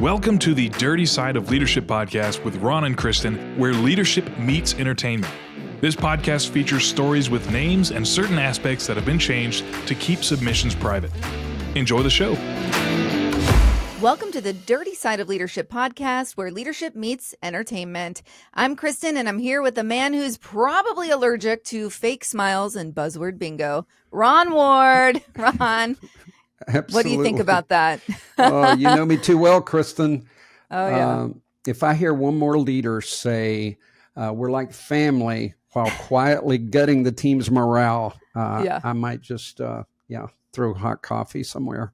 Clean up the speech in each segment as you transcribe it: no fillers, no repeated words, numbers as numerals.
Welcome to the Dirty Side of Leadership podcast with Ron and Kristin, where leadership meets entertainment. This podcast features stories with names and certain aspects that have been changed to keep submissions private. Enjoy the show. Welcome to the Dirty Side of Leadership podcast, where leadership meets entertainment. I'm Kristin, and I'm here with a man who's probably allergic to fake smiles and buzzword bingo, Ron Ward. Ron, Absolutely. What do you think about that? Oh, you know me too well, Kristin. Oh, yeah. If I hear one more leader say, we're like family, while quietly gutting the team's morale, I might just, throw hot coffee somewhere.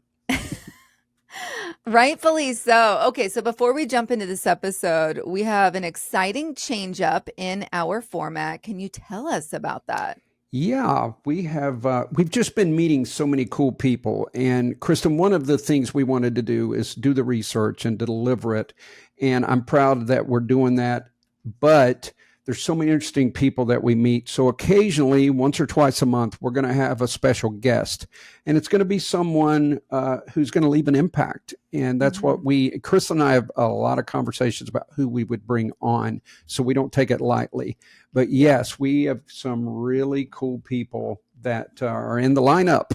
Rightfully so. Okay, so before we jump into this episode, we have an exciting change up in our format. Can you tell us about that? Yeah, we've just been meeting so many cool people. And Kristin, one of the things we wanted to do is do the research and deliver it. And I'm proud that we're doing that. But there's so many interesting people that we meet. So occasionally, once or twice a month, we're going to have a special guest. And it's going to be someone who's going to leave an impact. And that's what Chris and I have a lot of conversations about who we would bring on. So we don't take it lightly. But yes, we have some really cool people that are in the lineup.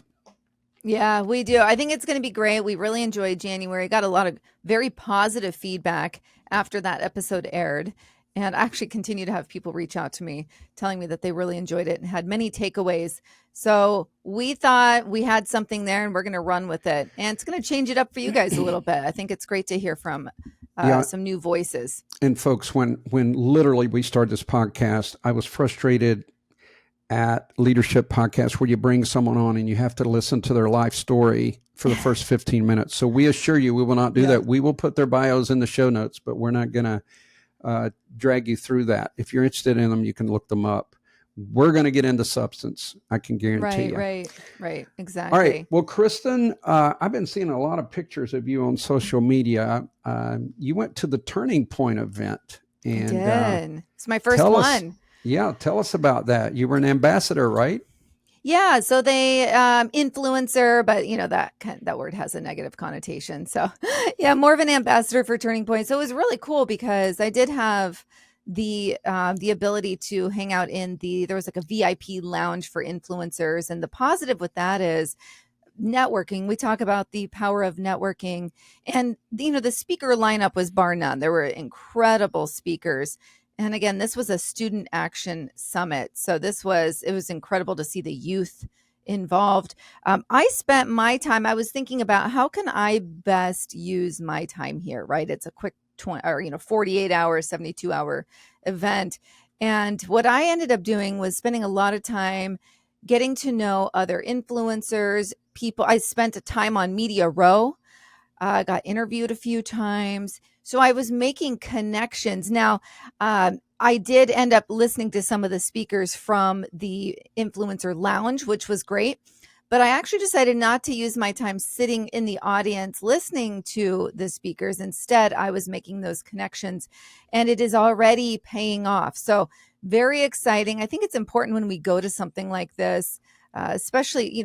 Yeah, we do. I think it's going to be great. We really enjoyed January. Got a lot of very positive feedback after that episode aired. And I actually continue to have people reach out to me telling me that they really enjoyed it and had many takeaways. So we thought we had something there and we're going to run with it. And it's going to change it up for you guys a little bit. I think it's great to hear from some new voices. And folks, when literally we started this podcast, I was frustrated at leadership podcasts where you bring someone on and you have to listen to their life story for the first 15 minutes. So we assure you we will not do that. We will put their bios in the show notes, but we're not going to drag you through that. If you're interested in them, you can look them up. We're going to get into substance. I can guarantee you. Right. Exactly. All right. Well, Kristin, I've been seeing a lot of pictures of you on social media. You went to the Turning Point event. And I did. It's my first one. Tell us about that. You were an ambassador, right? Yeah, so they influencer, but you know that word has a negative connotation. So yeah, more of an ambassador for Turning Point. So it was really cool because I did have the ability to hang out in there was like a VIP lounge for influencers, and the positive with that is networking. We talk about the power of networking, and the speaker lineup was bar none. There were incredible speakers. And again, this was a student action summit. So it was incredible to see the youth involved. I spent my time, I was thinking about how can I best use my time here, right? It's a quick 48 hour, 72 hour event. And what I ended up doing was spending a lot of time getting to know other influencers, people. I spent a time on Media Row. I got interviewed a few times. So I was making connections. Now, I did end up listening to some of the speakers from the Influencer Lounge, which was great. But I actually decided not to use my time sitting in the audience listening to the speakers. Instead, I was making those connections, and it is already paying off. So very exciting. I think it's important when we go to something like this, especially,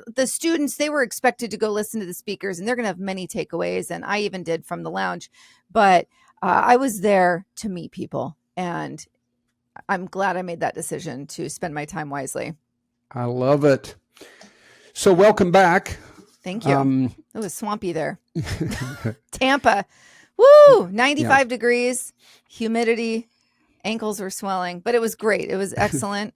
the students, they were expected to go listen to the speakers and they're going to have many takeaways. And I even did from the lounge, but I was there to meet people, and I'm glad I made that decision to spend my time wisely. I love it. So welcome back. Thank you. It was swampy there. Tampa. Woo! 95 degrees, humidity, ankles were swelling, but it was great. It was excellent.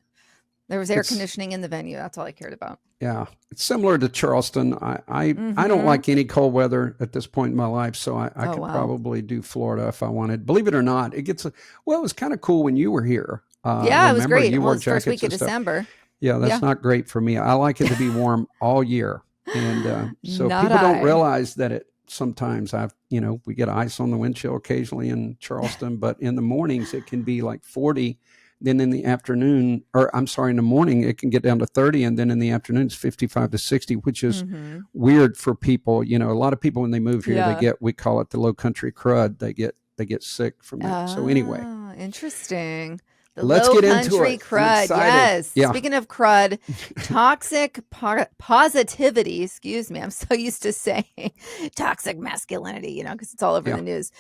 There was air conditioning in the venue. That's all I cared about. Yeah. It's similar to Charleston. I don't like any cold weather at this point in my life, so I could probably do Florida if I wanted. Believe it or not, it was kind of cool when you were here. It was great. You wore jackets first week of stuff. December. Yeah, that's not great for me. I like it to be warm all year. And so people don't realize that sometimes we get ice on the windshield occasionally in Charleston, but in the mornings it can be like 40. Then in the afternoon, in the morning, it can get down to 30. And then in the afternoon, it's 55 to 60, which is weird for people. A lot of people, when they move here, we call it the low country crud. They get sick from that. So anyway. Interesting. The Let's low get into country it. crud. Yes. Yeah. Speaking of crud, toxic positivity. Excuse me. I'm so used to saying toxic masculinity, because it's all over the news,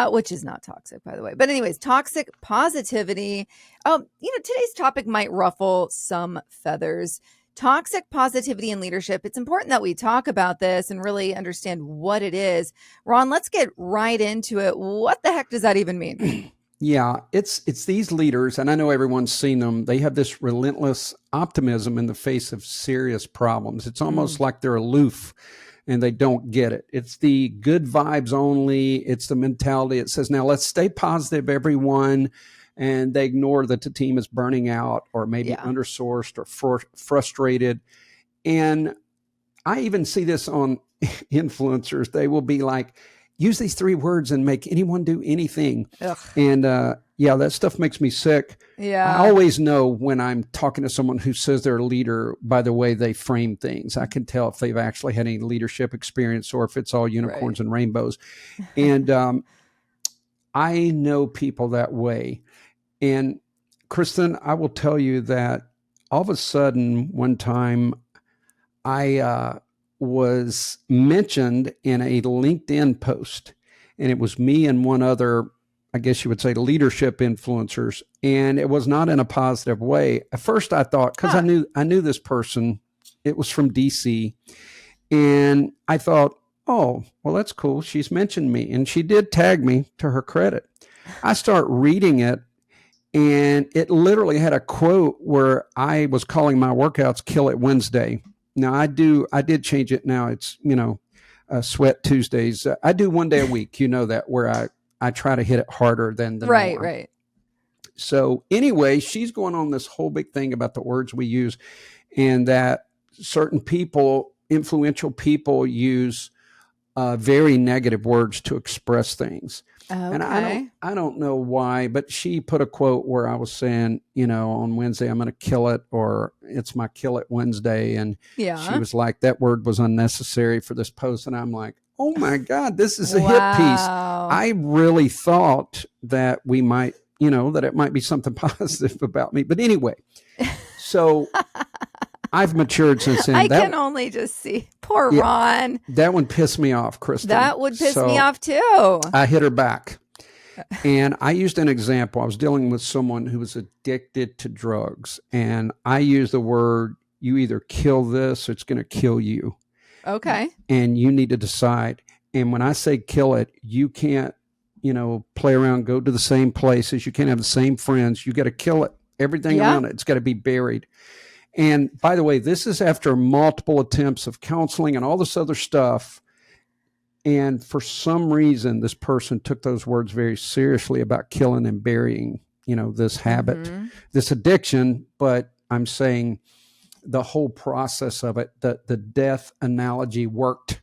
which is not toxic, by the way. But anyways, toxic positivity. Today's topic might ruffle some feathers. Toxic positivity in leadership. It's important that we talk about this and really understand what it is. Ron, let's get right into it. What the heck does that even mean? Yeah, it's these leaders, and I know everyone's seen them. They have this relentless optimism in the face of serious problems. It's almost like they're aloof and they don't get it. It's the good vibes only. It's the mentality. It says, now let's stay positive, everyone. And they ignore that the team is burning out or maybe undersourced or frustrated. And I even see this on influencers. They will be like, use these 3 words and make anyone do anything. Ugh. And that stuff makes me sick. Yeah. I always know when I'm talking to someone who says they're a leader by the way they frame things. I can tell if they've actually had any leadership experience or if it's all unicorns and rainbows. And I know people that way. And Kristin, I will tell you that all of a sudden one time I was mentioned in a LinkedIn post, and it was me and one other, I guess you would say, leadership influencers, and it was not in a positive way. At first I thought, because I knew this person, it was from DC, and I thought, oh, well, that's cool. She's mentioned me, and she did tag me, to her credit. I start reading it, and it literally had a quote where I was calling my workouts Kill It Wednesday. Now I did change it. Now it's, Sweat Tuesdays. I do 1 day a week, that, where I try to hit it harder than the norm. Right. So anyway, she's going on this whole big thing about the words we use, and that certain people, influential people, use very negative words to express things. Okay. And I don't know why, but she put a quote where I was saying, on Wednesday, I'm going to kill it, or it's my Kill It Wednesday. And she was like, that word was unnecessary for this post. And I'm like, oh my God, this is a hit piece. I really thought that we might, that it might be something positive about me. But anyway, so I've matured since then. I can only just see. Poor Ron. That one pissed me off, Kristin. That would piss me off too. I hit her back. And I used an example. I was dealing with someone who was addicted to drugs. And I used the word, you either kill this or it's going to kill you. Okay. And you need to decide. And when I say kill it, you can't, play around, go to the same places. You can't have the same friends. You got to kill it. Everything around it. It's got to be buried. And by the way, this is after multiple attempts of counseling and all this other stuff. And for some reason, this person took those words very seriously about killing and burying, this habit, this addiction. But I'm saying the whole process of it, the death analogy worked.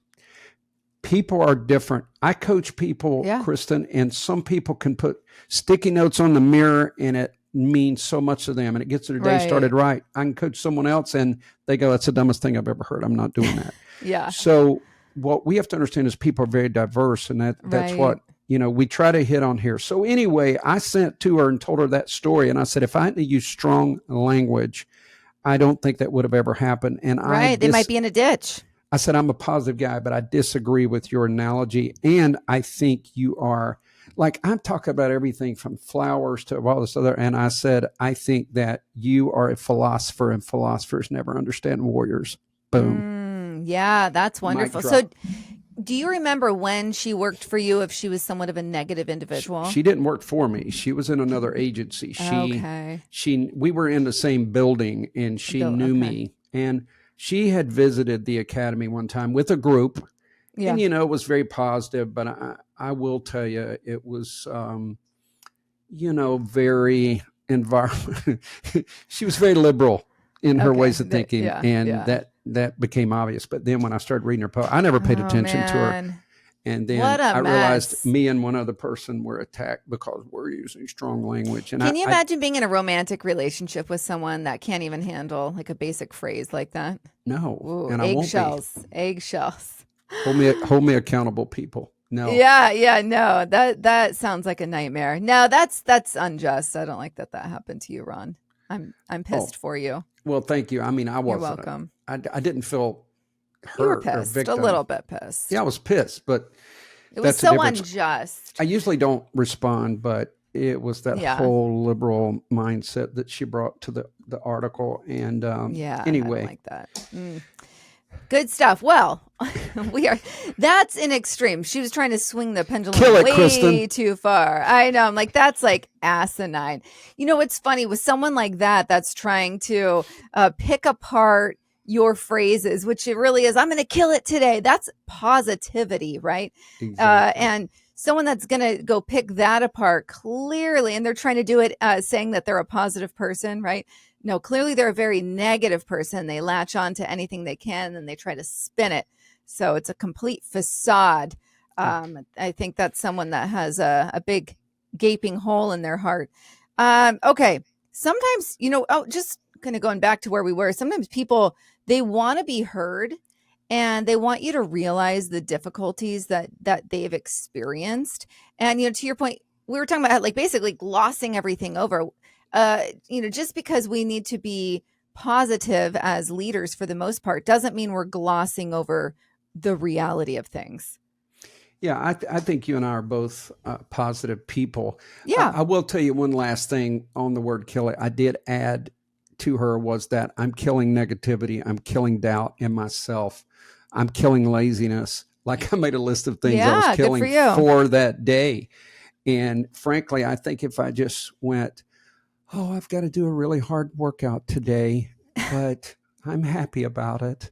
People are different. I coach people, Kristin, and some people can put sticky notes on the mirror and it means so much to them and it gets their day started right. I can coach someone else and they go, that's the dumbest thing I've ever heard. I'm not doing that. So what we have to understand is people are very diverse, and that's what, we try to hit on here. So anyway, I sent to her and told her that story. And I said, if I hadn't used strong language, I don't think that would have ever happened. And they might be in a ditch. I said, I'm a positive guy, but I disagree with your analogy. And I think you are, like, I'm talking about everything from flowers to all this other. And I said, I think that you are a philosopher, and philosophers never understand warriors. Boom. Yeah, that's wonderful. So do you remember when she worked for you, if she was somewhat of a negative individual? She didn't work for me. She was in another agency. We were in the same building, and she knew me. And she had visited the academy one time with a group. And, it was very positive, but I will tell you, it was, very environment. She was very liberal in her ways of thinking. That became obvious. But then when I started reading her post, I never paid attention to her. And then I realized me and one other person were attacked because we're using strong language. And can you imagine being in a romantic relationship with someone that can't even handle like a basic phrase like that? No. Ooh, and eggshells. Hold me accountable, people. No. Yeah, no, that sounds like a nightmare. No, that's unjust. I don't like that happened to you, Ron. I'm pissed for you. Well, thank you. I mean, I You're wasn't. welcome. I didn't feel You were hurt or pissed, victim. a little bit pissed. Yeah, I was pissed, but It was that's a so difference. unjust. I usually don't respond, but it was that whole liberal mindset that she brought to the article. And Yeah, anyway, I don't like that. Good stuff. Well, that's an extreme. She was trying to swing the pendulum way Kristin. too far. I know. I'm like, that's like asinine. You know, what's funny with someone like that's trying to pick apart your phrases, which it really is, I'm going to kill it today. That's positivity, right? Exactly. And someone that's going to go pick that apart clearly, and they're trying to do it saying that they're a positive person, right? No, clearly they're a very negative person. They latch on to anything they can and they try to spin it. So it's a complete facade. I think that's someone that has a big gaping hole in their heart. Okay. Sometimes, just kind of going back to where we were, sometimes people, they want to be heard and they want you to realize the difficulties that they've experienced. And, to your point, we were talking about like basically glossing everything over. Just because we need to be positive as leaders for the most part doesn't mean we're glossing over the reality of things. Yeah, I think you and I are both positive people. Yeah. I will tell you one last thing on the word kill it. I did add to her was that I'm killing negativity. I'm killing doubt in myself. I'm killing laziness. Like I made a list of things I was killing for that day. And frankly, I think if I just went, oh, I've got to do a really hard workout today, but I'm happy about it.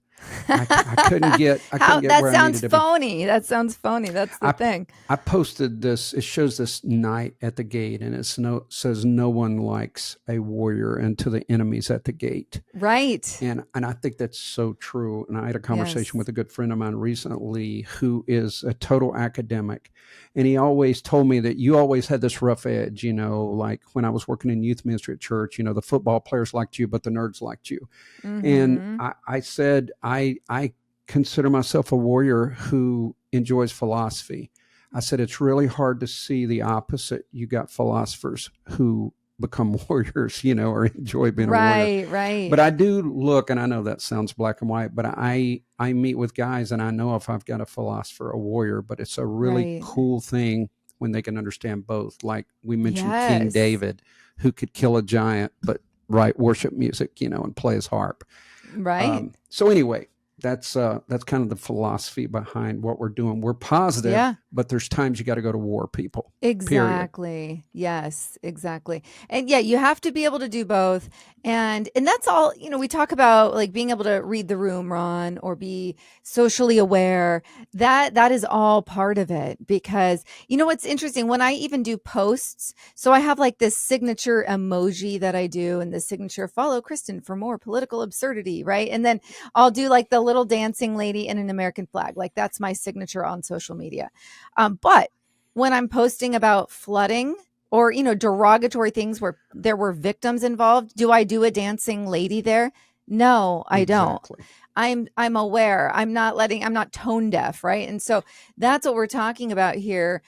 I couldn't get where I needed to be. That sounds phony. That's the thing. I posted this. It shows this knight at the gate, and it says, "No one likes a warrior, and to the enemies at the gate." Right. And I think that's so true. And I had a conversation with a good friend of mine recently who is a total academic, and he always told me that you always had this rough edge. Like when I was working in youth ministry at church, the football players liked you, but the nerds liked you. Mm-hmm. And I said, I consider myself a warrior who enjoys philosophy. I said, it's really hard to see the opposite. You got philosophers who become warriors, or enjoy being a warrior. Right. But I do look, and I know that sounds black and white, but I meet with guys and I know if I've got a philosopher, a warrior, but it's a really cool thing when they can understand both. Like we mentioned King David, who could kill a giant, but write worship music, and play his harp. Right. So anyway, that's kind of the philosophy behind what we're doing. We're positive, but there's times you got to go to war, people. Exactly. Period. Yes, exactly. And you have to be able to do both. And that's all, we talk about like being able to read the room, Ron, or be socially aware. That is all part of it because what's interesting when I even do posts. So I have like this signature emoji that I do and the signature follow Kristin for more political absurdity. Right. And then I'll do like the little dancing lady in an American flag. Like that's my signature on social media. But when I'm posting about flooding or, derogatory things where there were victims involved, do I do a dancing lady there? No, I don't. I'm aware. I'm not tone deaf. Right. And so that's what we're talking about here.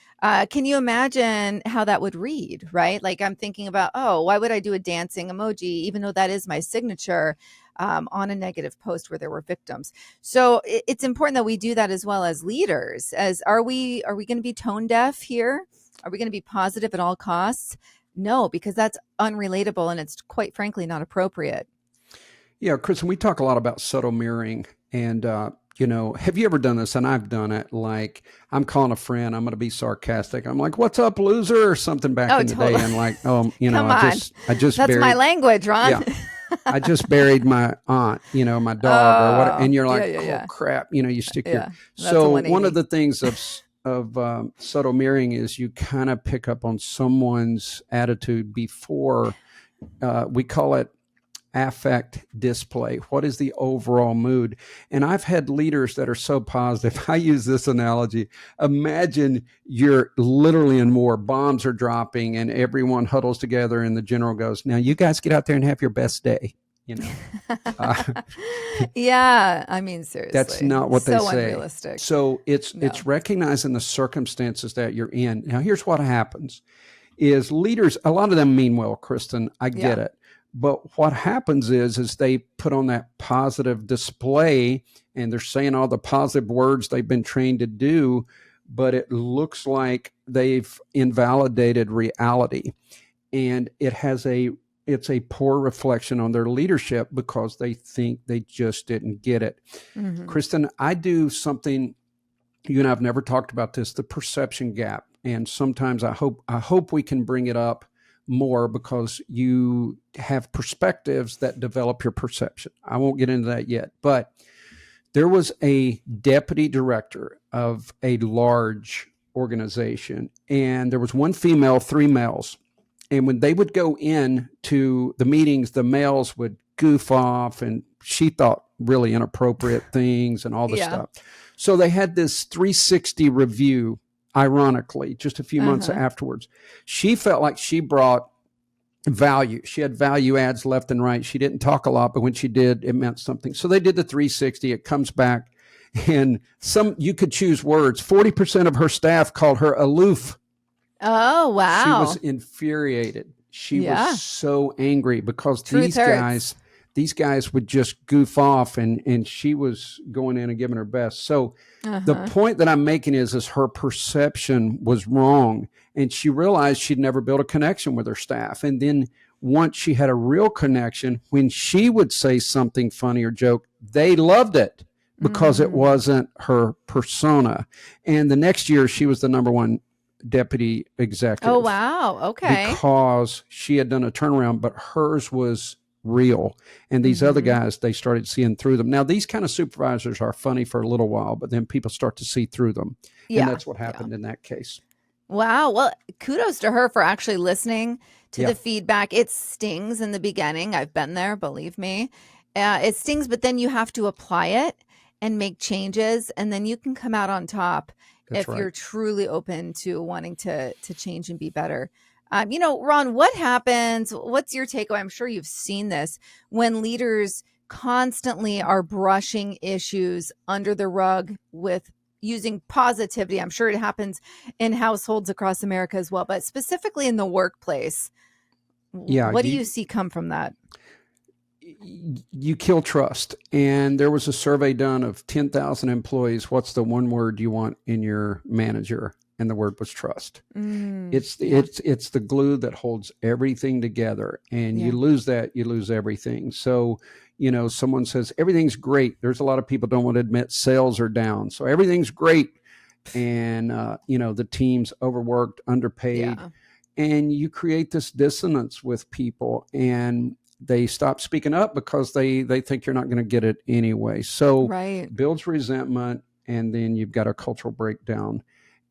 Can you imagine how that would read? Right. Like I'm thinking about, why would I do a dancing emoji, even though that is my signature? On a negative post where there were victims. So it's important that we do that as well as leaders. Are we going to be tone deaf here? Are we going to be positive at all costs? No, because that's unrelatable and it's quite frankly not appropriate. Yeah, Kristin, we talk a lot about subtle mirroring and have you ever done this? And I've done it. Like I'm calling a friend, I'm going to be sarcastic. I'm like, "What's up, loser?" or something back in the day. And like, I just that's my language, Ron. Yeah. I just buried my aunt, my dog or what, and you're like, oh crap, you stick your. So one of the things of subtle mirroring is you kind of pick up on someone's attitude before. We call it affect display. What is the overall mood? And I've had leaders that are so positive. I use this analogy. Imagine you're literally in war, bombs are dropping and everyone huddles together and the general goes, "Now you guys get out there and have your best day." you know. Uh, Yeah, I mean, seriously, that's not what they so say. unrealistic. So it's No. recognizing the circumstances that you're in. Now, here's what happens is leaders, a lot of them mean well, Kristin, I get Yeah. it. But what happens is they put on that positive display and they're saying all the positive words they've been trained to do, but it looks like they've invalidated reality. And it's a poor reflection on their leadership because they think they just didn't get it. Mhm. Kristin, I do something, you and I have never talked about this, the perception gap. And sometimes I hope we can bring it up more because you have perspectives that develop your perception. I won't get into that yet, but there was a deputy director of a large organization, and there was one female, three males. And when they would go in to the meetings, the males would goof off, and she thought really inappropriate things and all this Yeah. stuff. So they had this 360 review, ironically, just a few months afterwards. She felt like she brought value. She had value adds left and right. She didn't talk a lot, but when she did, it meant something. So they did the 360. It comes back, and you could choose words. 40% of her staff called her aloof. Oh, wow. She was infuriated. She was so angry because Truth hurts. these guys would just goof off, and she was going in and giving her best. So the point that I'm making is her perception was wrong, and she realized she'd never built a connection with her staff. And then once she had a real connection, when she would say something funny or joke, they loved it because it wasn't her persona. And the next year, she was the number one deputy executive. Oh, wow. Okay. Because she had done a turnaround, but hers was real. And these other guys, they started seeing through them. Now, these kind of supervisors are funny for a little while, but then people start to see through them. Yeah. And that's what happened in that case. Wow. Well, kudos to her for actually listening to the feedback. It stings in the beginning. I've been there, believe me. It stings, but then you have to apply it and make changes, and then you can come out on top. That's If right. you're truly open to wanting to change and be better. Ron, what happens? What's your takeaway? I'm sure you've seen this when leaders constantly are brushing issues under the rug with using positivity. I'm sure it happens in households across America as well, but specifically in the workplace. Yeah, What do you see come from that? You kill trust. And there was a survey done of 10,000 employees. What's the one word you want in your manager? And the word was trust. It's the glue that holds everything together. And you lose that, you lose everything. So, someone says everything's great. There's a lot of people don't want to admit sales are down. So everything's great. And, the team's overworked, underpaid. Yeah. And you create this dissonance with people, and they stop speaking up because they think you're not going to get it anyway. So builds resentment, and then you've got a cultural breakdown.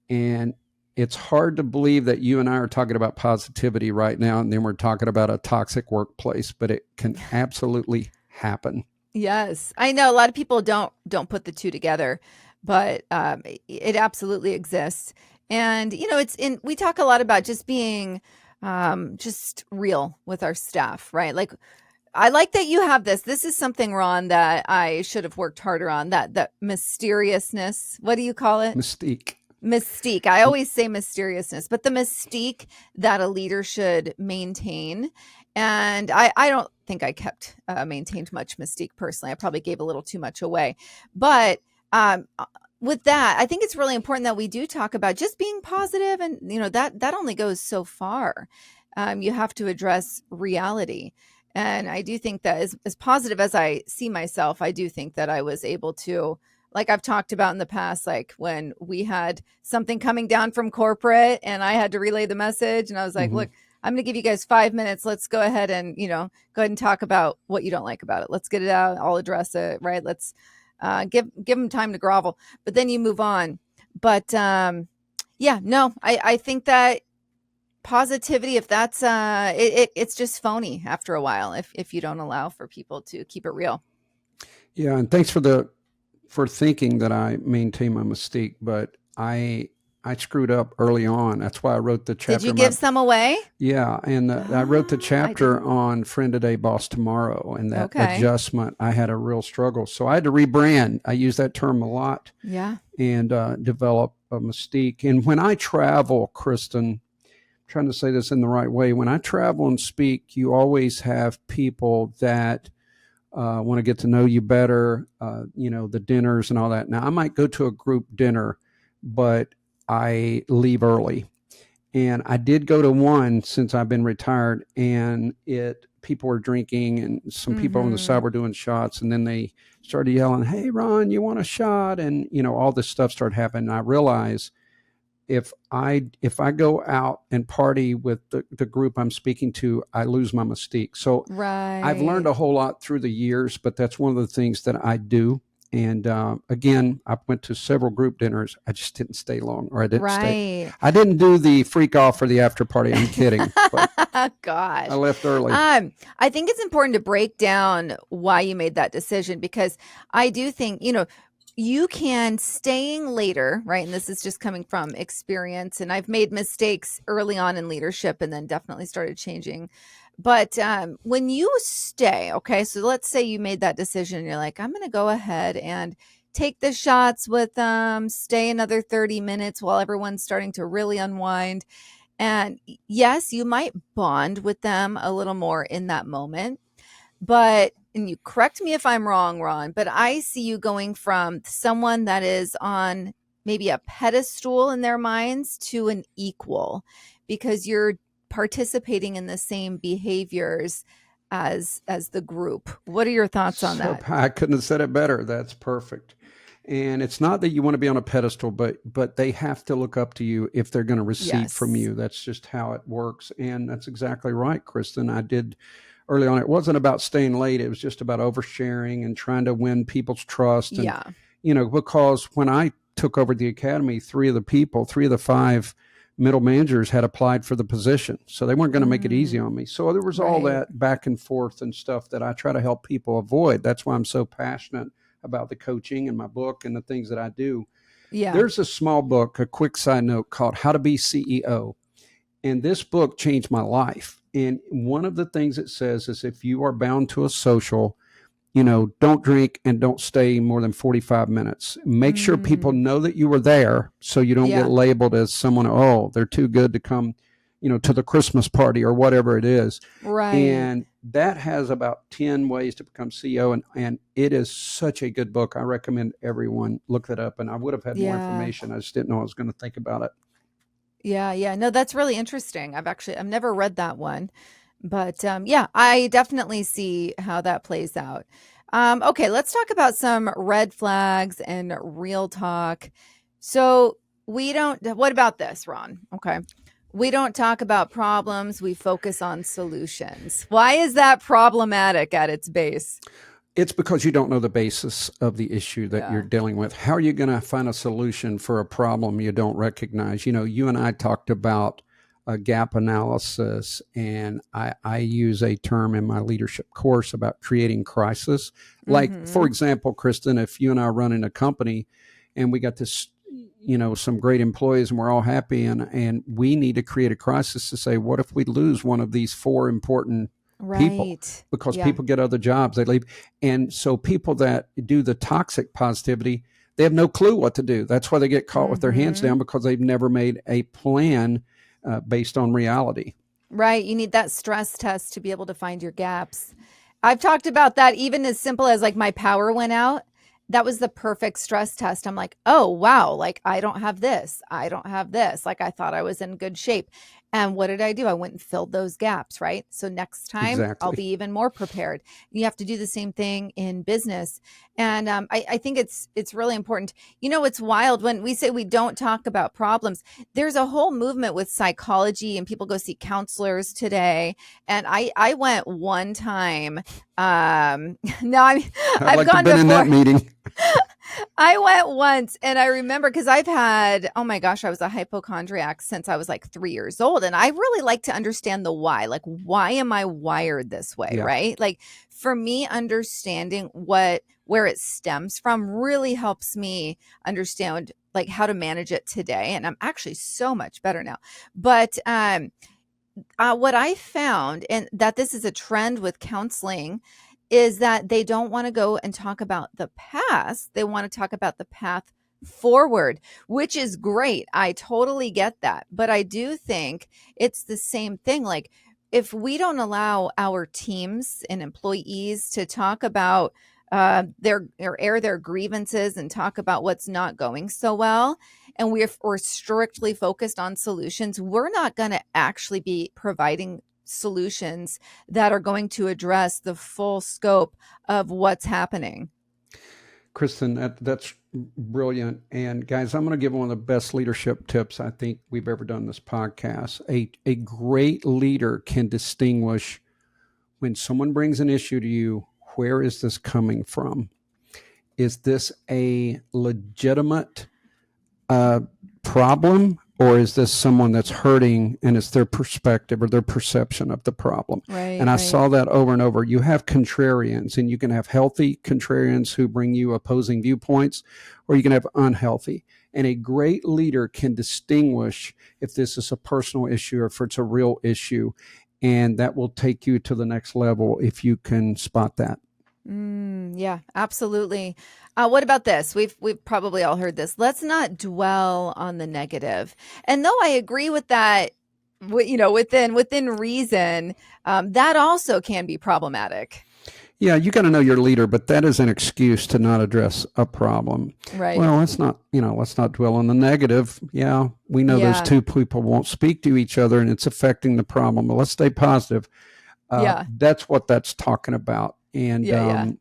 And it's hard to believe that you and I are talking about positivity right now, and then we're talking about a toxic workplace, but it can absolutely happen. Yes. I know a lot of people don't put the two together, but it absolutely exists. And, we talk a lot about just being just real with our staff, right? Like, I like that you have this. This is something, Ron, that I should have worked harder on, that mysteriousness. What do you call it? Mystique. I always say mysteriousness, but the mystique that a leader should maintain. And I don't think I maintained much mystique personally. I probably gave a little too much away. But with that, I think it's really important that we do talk about just being positive, and that only goes so far. You have to address reality. And I do think that as positive as I see myself, I do think that I was able to, like I've talked about in the past, like when we had something coming down from corporate and I had to relay the message, and I was like, look, I'm going to give you guys 5 minutes. Let's go ahead and, go ahead and talk about what you don't like about it. Let's get it out. I'll address it. Right. Let's give them time to grovel, but then you move on. But I think that positivity, if that's it's just phony after a while, if you don't allow for people to keep it real. Yeah. And thanks for thinking that I maintain my mystique, but I I screwed up early on. That's why I wrote the chapter. Did you give some away? Yeah, and I wrote the I chapter didn't. on Friend Today, Boss Tomorrow, and that Okay. adjustment. I had a real struggle, so I had to rebrand. I use that term a lot, Yeah. and develop a mystique. And when I travel, Kristin, I'm trying to say this in the right way. When I travel and speak, you always have people that want to get to know you better. The dinners and all that. Now, I might go to a group dinner, but I leave early. And I did go to one since I've been retired, and people were drinking, and some people on the side were doing shots, and then they started yelling, "Hey, Ron, you want a shot?" And all this stuff started happening. And I realized if I go out and party with the group I'm speaking to, I lose my mystique. So I've learned a whole lot through the years, but that's one of the things that I do. And again, I went to several group dinners. I just didn't stay long, or I didn't stay. I didn't do the freak off for the after party. I'm kidding. But Gosh. I left early. I think it's important to break down why you made that decision, because I do think, you can staying later, right? And this is just coming from experience. And I've made mistakes early on in leadership and then definitely started changing. But when you stay, okay, so let's say you made that decision and you're like, I'm going to go ahead and take the shots with them, stay another 30 minutes while everyone's starting to really unwind. And yes, you might bond with them a little more in that moment. But, and you correct me if I'm wrong, Ron, but I see you going from someone that is on maybe a pedestal in their minds to an equal, because you're participating in the same behaviors as the group. What are your thoughts on that? I couldn't have said it better. That's perfect. And it's not that you want to be on a pedestal, but they have to look up to you if they're going to receive from you. That's just how it works. And that's exactly right, Kristin. I did early on. It wasn't about staying late. It was just about oversharing and trying to win people's trust. And, because when I took over the academy, 3 of the 5 middle managers had applied for the position. So they weren't going to make it easy on me. So there was all that back and forth and stuff that I try to help people avoid. That's why I'm so passionate about the coaching and my book and the things that I do. Yeah. There's a small book, a quick side note, called How to Be CEO. And this book changed my life. And one of the things it says is if you are bound to a social, don't drink and don't stay more than 45 minutes. Make sure people know that you were there so you don't get labeled as someone, they're too good to come, to the Christmas party or whatever it is. Right. And that has about 10 ways to become CEO. And it is such a good book. I recommend everyone look that up. And I would have had more information. I just didn't know I was going to think about it. Yeah. No, that's really interesting. I've never read that one. But I definitely see how that plays out. Okay, let's talk about some red flags and real talk. So what about this, Ron? Okay. We don't talk about problems. We focus on solutions. Why is that problematic at its base? It's because you don't know the basis of the issue that you're dealing with. How are you going to find a solution for a problem you don't recognize? You and I talked about a gap analysis, and I use a term in my leadership course about creating crisis. Like, for example, Kristin, if you and I are running a company and we got this, some great employees and we're all happy, and we need to create a crisis to say, what if we lose one of these 4 important people? Because people get other jobs, they leave. And so people that do the toxic positivity, they have no clue what to do. That's why they get caught with their hands down, because they've never made a plan based on reality. Right. You need that stress test to be able to find your gaps. I've talked about that, even as simple as like my power went out. That was the perfect stress test. I'm like, oh, wow. Like, I don't have this. I don't have this. Like, I thought I was in good shape. And what did I do? I went and filled those gaps, right? So next time I'll be even more prepared. You have to do the same thing in business. And I think it's really important. It's wild when we say we don't talk about problems. There's a whole movement with psychology, and people go see counselors today. And I went one time. I've gone before. In that meeting. I went once, and I remember because I've had, oh my gosh, I was a hypochondriac since I was like 3 years old. And I really like to understand the why. Like, why am I wired this way? Yeah. Right. Like, for me, understanding where it stems from really helps me understand like how to manage it today. And I'm actually so much better now. But what I found, and that this is a trend with counseling, is that they don't want to go and talk about the past. They want to talk about the path forward, which is great. I totally get that. But I do think it's the same thing. Like, if we don't allow our teams and employees to talk about their or air their grievances and talk about what's not going so well, and we're strictly focused on solutions, we're not going to actually be providing solutions that are going to address the full scope of what's happening. Kristin, that's brilliant. And guys, I'm going to give one of the best leadership tips I think we've ever done in this podcast. A great leader can distinguish when someone brings an issue to you, where is this coming from? Is this a legitimate problem, or is this someone that's hurting and it's their perspective or their perception of the problem? Right. And I saw that over and over. You have contrarians, and you can have healthy contrarians who bring you opposing viewpoints, or you can have unhealthy. And a great leader can distinguish if this is a personal issue or if it's a real issue. And that will take you to the next level if you can spot that. Yeah, absolutely. What about this? We've probably all heard this. Let's not dwell on the negative. And though I agree with that, within reason, that also can be problematic. Yeah, you got to know your leader, but that is an excuse to not address a problem. Right. Well, let's not dwell on the negative. Yeah, we know those two people won't speak to each other and it's affecting the problem, but let's stay positive. That's what that's talking about. And,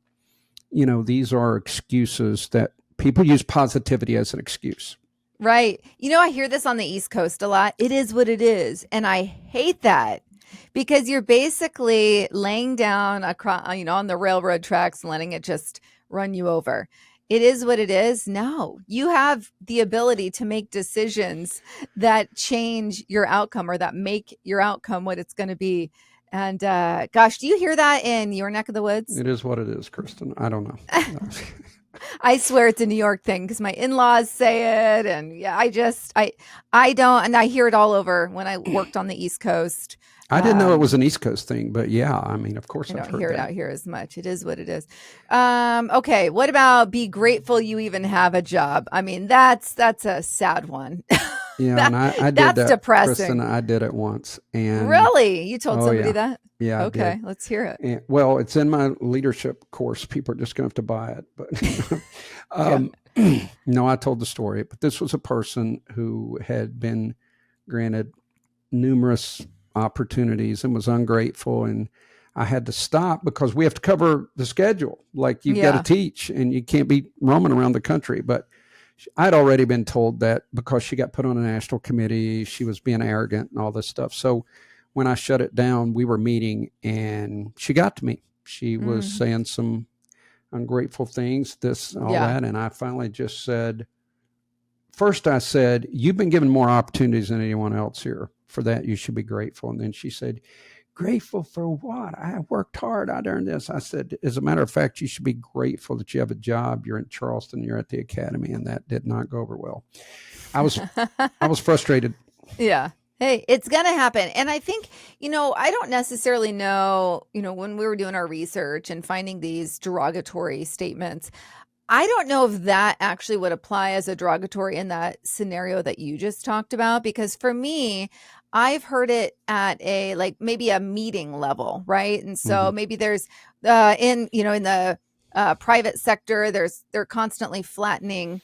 these are excuses that people use positivity as an excuse. Right. I hear this on the East Coast a lot. It is what it is. And I hate that. Because you're basically laying down on the railroad tracks and letting it just run you over. It is what it is. No, you have the ability to make decisions that change your outcome or that make your outcome what it's going to be. And gosh, do you hear that in your neck of the woods? It is what it is, Kristin. I don't know. I swear it's a New York thing because my in-laws say it. And I don't. And I hear it all over when I worked on the East Coast. I didn't know it was an East Coast thing, but of course I've heard hear that. it out here as much. It is what it is. Okay. What about be grateful you even have a job? I mean, that's a sad one. Yeah, and I did that. That's depressing. Kristin, I did it once. And really? You told somebody that? Yeah. Okay, let's hear it. And, well, it's in my leadership course. People are just going to have to buy it. But no, I told the story. But this was a person who had been granted numerous opportunities and was ungrateful, and I had to stop because we have to cover the schedule. Like, you've got to teach and you can't be roaming around the country. But I'd already been told that because she got put on a national committee, she was being arrogant and all this stuff. So when I shut it down, we were meeting and she got to me. She was saying some ungrateful things, that. And I finally just said, first I said, you've been given more opportunities than anyone else here. For that, you should be grateful. And then she said, grateful for what? I worked hard. I earned this. I said, as a matter of fact, you should be grateful that you have a job. You're in Charleston. You're at the academy. And that did not go over well. I was frustrated. Yeah. Hey, it's going to happen. And I think, I don't necessarily know, when we were doing our research and finding these derogatory statements, I don't know if that actually would apply as a derogatory in that scenario that you just talked about, because for me, I've heard it at maybe a meeting level, right? And so maybe there's in the private sector, they're constantly flattening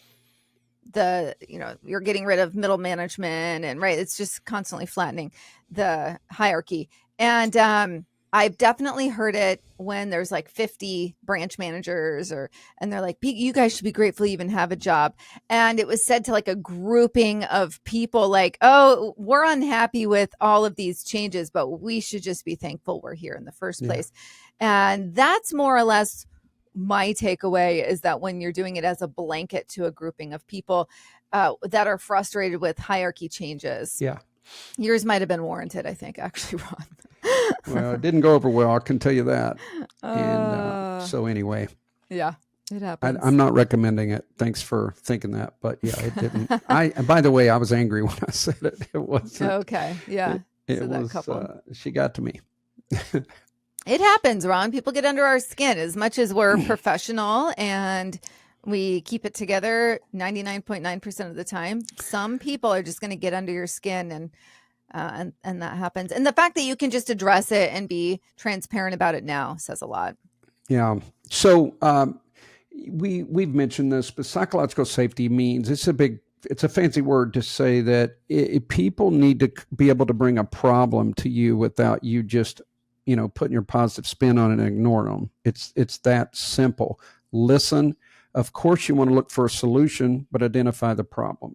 you're getting rid of middle management, and right, it's just constantly flattening the hierarchy. And I've definitely heard it when there's like 50 branch managers and they're like, you guys should be grateful you even have a job. And it was said to like a grouping of people like, oh, we're unhappy with all of these changes, but we should just be thankful we're here in the first place. And that's more or less my takeaway, is that when you're doing it as a blanket to a grouping of people that are frustrated with hierarchy changes. Yeah. Yours might have been warranted, I think, actually, Ron. Well, it didn't go over well, I can tell you that. And so anyway. Yeah. It happens. I'm not recommending it. Thanks for thinking that. But yeah, it didn't. And by the way, I was angry when I said it. It wasn't. Okay. Yeah. It So that was, couple. she got to me. It happens, Ron. People get under our skin as much as we're professional and we keep it together 99.9% of the time. Some people are just going to get under your skin and that happens. And the fact that you can just address it and be transparent about it now says a lot. Yeah. So we've mentioned this, but psychological safety means it's a fancy word to say that people need to be able to bring a problem to you without you just, putting your positive spin on it and ignoring them. It's that simple. Listen. Of course, you want to look for a solution, but identify the problem.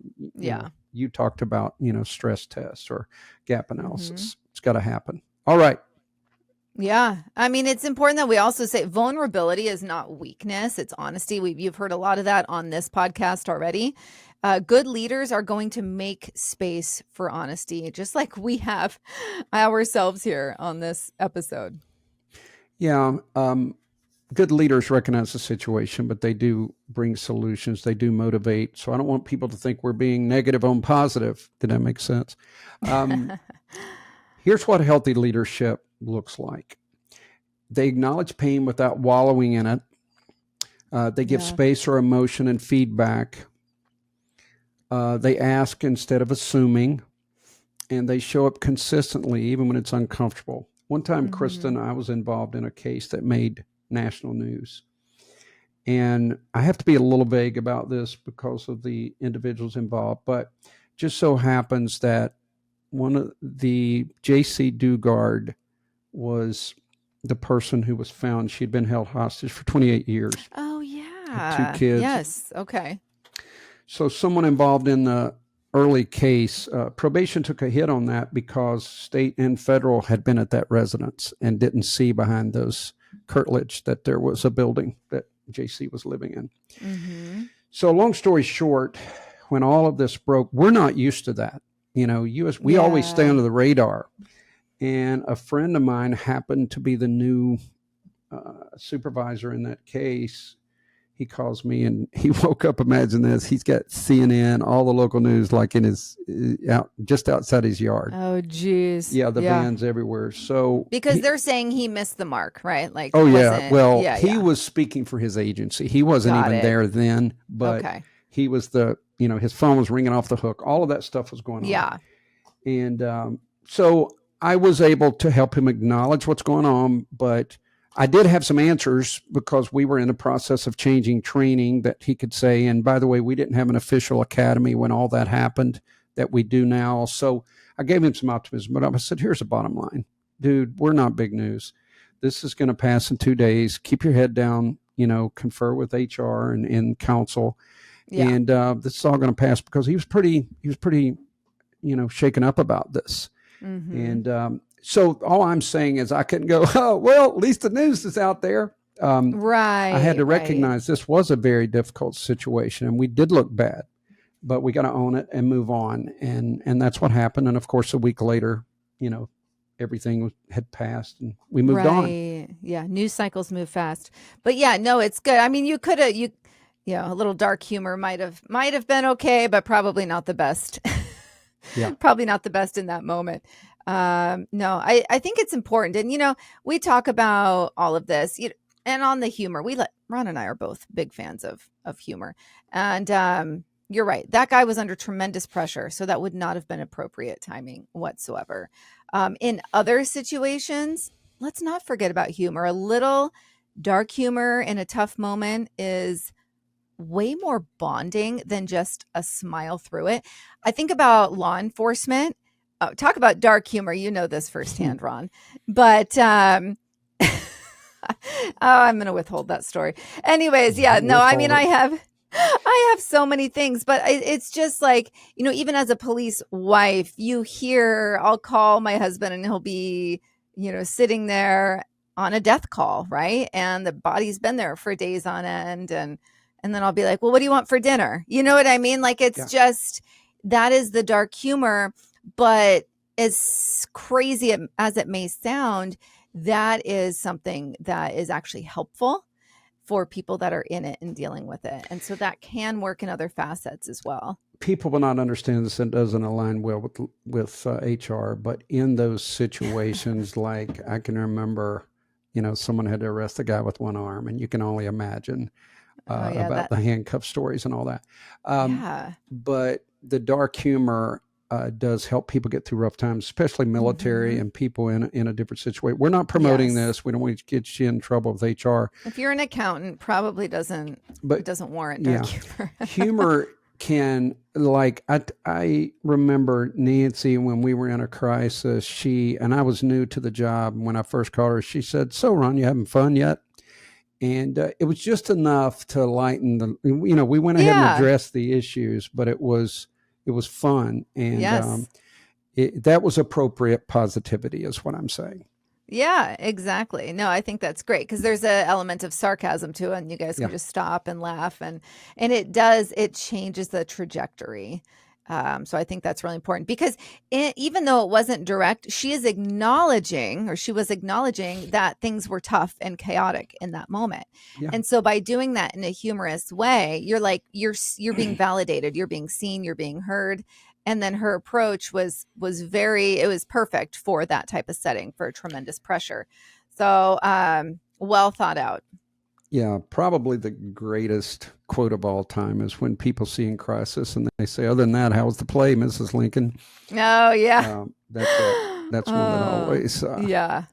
You talked about, stress tests or gap analysis. It's got to happen. All right. Yeah. I mean, it's important that we also say vulnerability is not weakness. It's honesty. You've heard a lot of that on this podcast already. Good leaders are going to make space for honesty, just like we have ourselves here on this episode. Yeah. Good leaders recognize the situation, but they do bring solutions. They do motivate. So I don't want people to think we're being negative on positive. Did that make sense? Here's what healthy leadership looks like. They acknowledge pain without wallowing in it. They give space or emotion and feedback. They ask instead of assuming, and they show up consistently even when it's uncomfortable. One time, Kristin, I was involved in a case that made national news. And I have to be a little vague about this because of the individuals involved, but just so happens that one of the J.C. Dugard was the person who was found. She'd been held hostage for 28 years. Oh, yeah. Had 2 kids. Yes. Okay. So someone involved in the early case, probation took a hit on that because state and federal had been at that residence and didn't see behind those curtilage that there was a building that JC was living in. So long story short, when all of this broke, we're not used to that. We always stay under the radar. And a friend of mine happened to be the new supervisor in that case. He calls me and he woke up, imagine this, he's got CNN, all the local news, like in his, just outside his yard. Oh, geez. Yeah, the vans everywhere. So because they're saying he missed the mark, right? Like, he was speaking for his agency. He wasn't even there then, but he was his phone was ringing off the hook. All of that stuff was going on. Yeah. And so I was able to help him acknowledge what's going on, but I did have some answers because we were in the process of changing training that he could say. And by the way, we didn't have an official academy when all that happened that we do now. So I gave him some optimism, but I said, here's the bottom line. Dude, we're not big news. This is going to pass in 2 days. Keep your head down, confer with HR and counsel. Yeah. And this is all going to pass because he was pretty, shaken up about this. And so all I'm saying is I couldn't go, oh, well, at least the news is out there. Right. I had to recognize this was a very difficult situation and we did look bad, but we got to own it and move on. And that's what happened. And of course, a week later, everything had passed and we moved on. Yeah. News cycles move fast, but it's good. I mean, a little dark humor might have been okay, but probably not the best. Yeah. Probably not the best in that moment. No, I think it's important. And, we talk about all of this and on the humor, Ron and I are both big fans of humor. And you're right. That guy was under tremendous pressure. So that would not have been appropriate timing whatsoever. In other situations, let's not forget about humor. A little dark humor in a tough moment is way more bonding than just a smile through it. I think about law enforcement. Talk about dark humor. You know this firsthand, Ron. But I'm going to withhold that story. Anyways, I mean, I have so many things, but it's just like, even as a police wife, I'll call my husband and he'll be, sitting there on a death call, right? And the body's been there for days on end. And then I'll be like, well, what do you want for dinner? You know what I mean? Like, it's just, that is the dark humor. But as crazy as it may sound, that is something that is actually helpful for people that are in it and dealing with it. And so that can work in other facets as well. People will not understand this, and doesn't align well with HR, but in those situations, like I can remember, someone had to arrest a guy with one arm, and you can only imagine about the handcuff stories and all that. But the dark humor does help people get through rough times, especially military and people in a different situation. We're not promoting this. We don't want to get you in trouble with HR. If you're an accountant, probably it doesn't warrant dark humor. Humor can, like, I remember Nancy when we were in a crisis, and I was new to the job. When I first called her, she said, "So Ron, you having fun yet?" And it was just enough to lighten we went ahead and addressed the issues, but it was fun. And that was appropriate positivity is what I'm saying. Yeah, exactly. No, I think that's great because there's an element of sarcasm to it, and you guys can just stop and laugh, and it changes the trajectory. So I think that's really important because even though it wasn't direct, she was acknowledging that things were tough and chaotic in that moment. Yeah. And so by doing that in a humorous way, you're being validated, you're being seen, you're being heard. And then her approach was perfect for that type of setting, for tremendous pressure. So well thought out. Yeah, probably the greatest quote of all time is when people see in crisis and they say, "Other than that, how was the play, Mrs. Lincoln?" Oh, yeah. That's one that always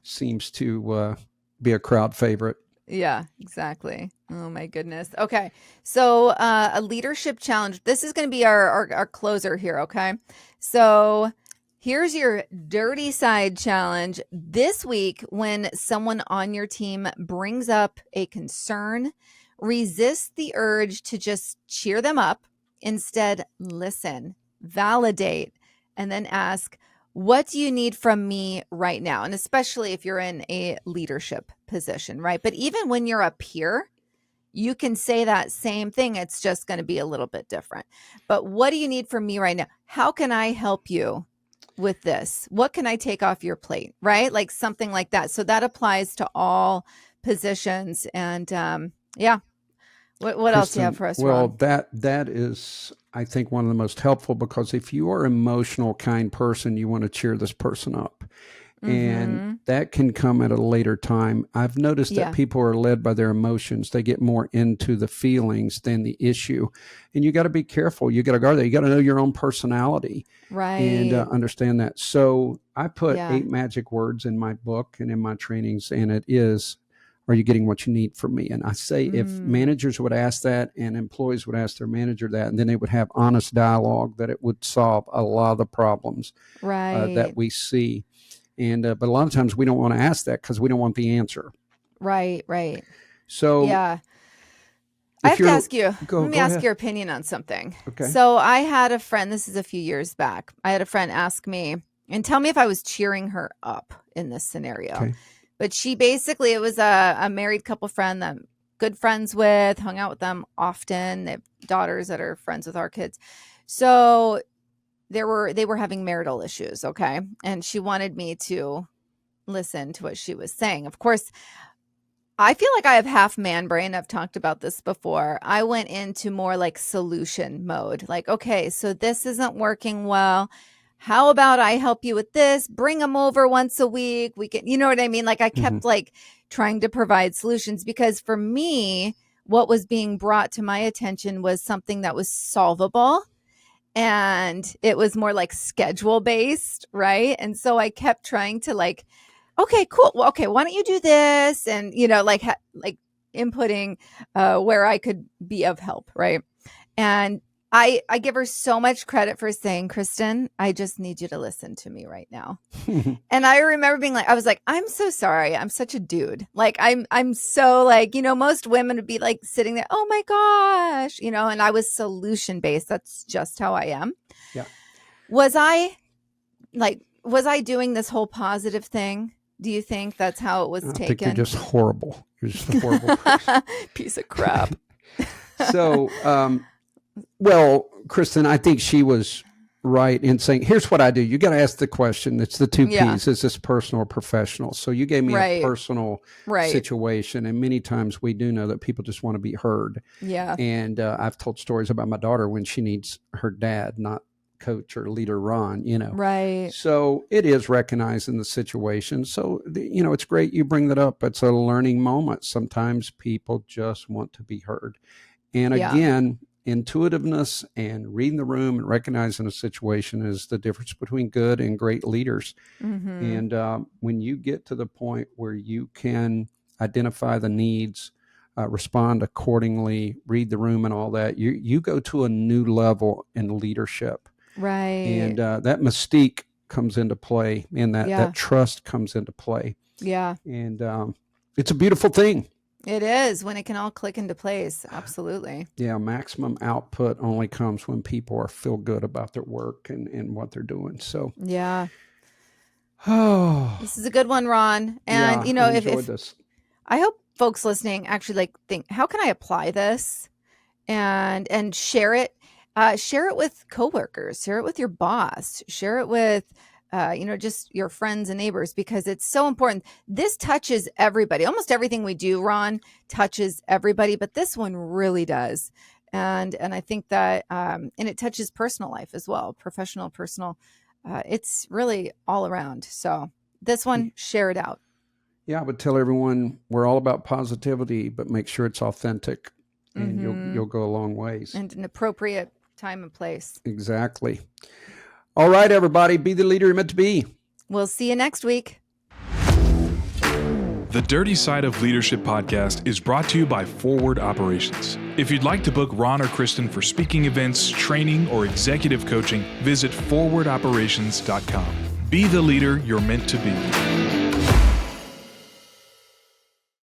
seems to be a crowd favorite. Yeah, exactly. Oh, my goodness. Okay. So a leadership challenge. This is going to be our closer here. Okay. So here's your dirty side challenge. This week, when someone on your team brings up a concern, resist the urge to just cheer them up. Instead, listen, validate, and then ask, what do you need from me right now? And especially if you're in a leadership position, right? But even when you're a peer, you can say that same thing. It's just going to be a little bit different. But what do you need from me right now? How can I help you with this? What can I take off your plate? Right? Like something like that. So that applies to all positions. And what else do you have for us, Well, Ron? that is, I think, one of the most helpful, because if you are an emotional, kind person, you want to cheer this person up. And that can come at a later time. I've noticed that people are led by their emotions. They get more into the feelings than the issue. And you got to be careful. You got to guard that. You got to know your own personality. Right. And understand that. So I put 8 magic words in my book and in my trainings, and it is, are you getting what you need from me? And I say if managers would ask that and employees would ask their manager that, and then they would have honest dialogue, that it would solve a lot of the problems that we see. And but a lot of times we don't want to ask that because we don't want the answer. Right. So I have to ask you. Let me ask your opinion on something. Okay. So I had a friend. This is a few years back. I had a friend ask me and tell me if I was cheering her up in this scenario. Okay. But she basically, it was a married couple friend that I'm good friends with, hung out with them often. They have daughters that are friends with our kids. So they were having marital issues, okay? And she wanted me to listen to what she was saying. Of course, I feel like I have half man brain. I've talked about this before. I went into more like solution mode. Like, okay, so this isn't working well. How about I help you with this? Bring them over once a week. We can, you know what I mean? Like I kept like trying to provide solutions, because for me, what was being brought to my attention was something that was solvable. And it was more like schedule based, right? And so I kept trying to like, okay, cool. Well, okay, why don't you do this? And, like inputting where I could be of help, right? And I give her so much credit for saying, Kristin, I just need you to listen to me right now. And I remember being like, I was like, I'm so sorry. I'm such a dude. Like, I'm so like, most women would be like sitting there, oh my gosh, and I was solution based. That's just how I am. Yeah. Was I doing this whole positive thing? Do you think that's how it was taken? I think you're just horrible. You're just a horrible person. Piece of crap. So, well, Kristin, I think she was right in saying, here's what I do. You got to ask the question. It's the two Yeah. P's. Is this personal or professional? So you gave me Right. a personal Right. situation. And many times we do know that people just want to be heard. Yeah. And I've told stories about my daughter when she needs her dad, not coach or leader Ron, Right. So it is recognizing the situation. So, it's great you bring that up. It's a learning moment. Sometimes people just want to be heard. And Yeah. again, intuitiveness and reading the room and recognizing a situation is the difference between good and great leaders. Mm-hmm. And when you get to the point where you can identify the needs, respond accordingly, read the room and all that, you go to a new level in leadership. Right. And that mystique comes into play, and that trust comes into play. Yeah. And it's a beautiful thing. It is when it can all click into place. Absolutely. Yeah. Maximum output only comes when people feel good about their work and what they're doing. So, yeah. Oh, This is a good one, Ron. And, yeah, I if enjoyed this. I hope folks listening actually think, how can I apply this and share it? Share it with coworkers, share it with your boss, share it with, just your friends and neighbors, because it's so important. This touches everybody. Almost everything we do, Ron, touches everybody, but this one really does. And I think that, and it touches personal life as well, professional, personal. It's really all around. So this one, share it out. Yeah, I would tell everyone we're all about positivity, but make sure it's authentic, and you'll go a long ways. And an appropriate time and place. Exactly. All right, everybody, be the leader you're meant to be. We'll see you next week. The Dirty Side of Leadership podcast is brought to you by Forward Operations. If you'd like to book Ron or Kristin for speaking events, training, or executive coaching, visit forwardoperations.com. Be the leader you're meant to be.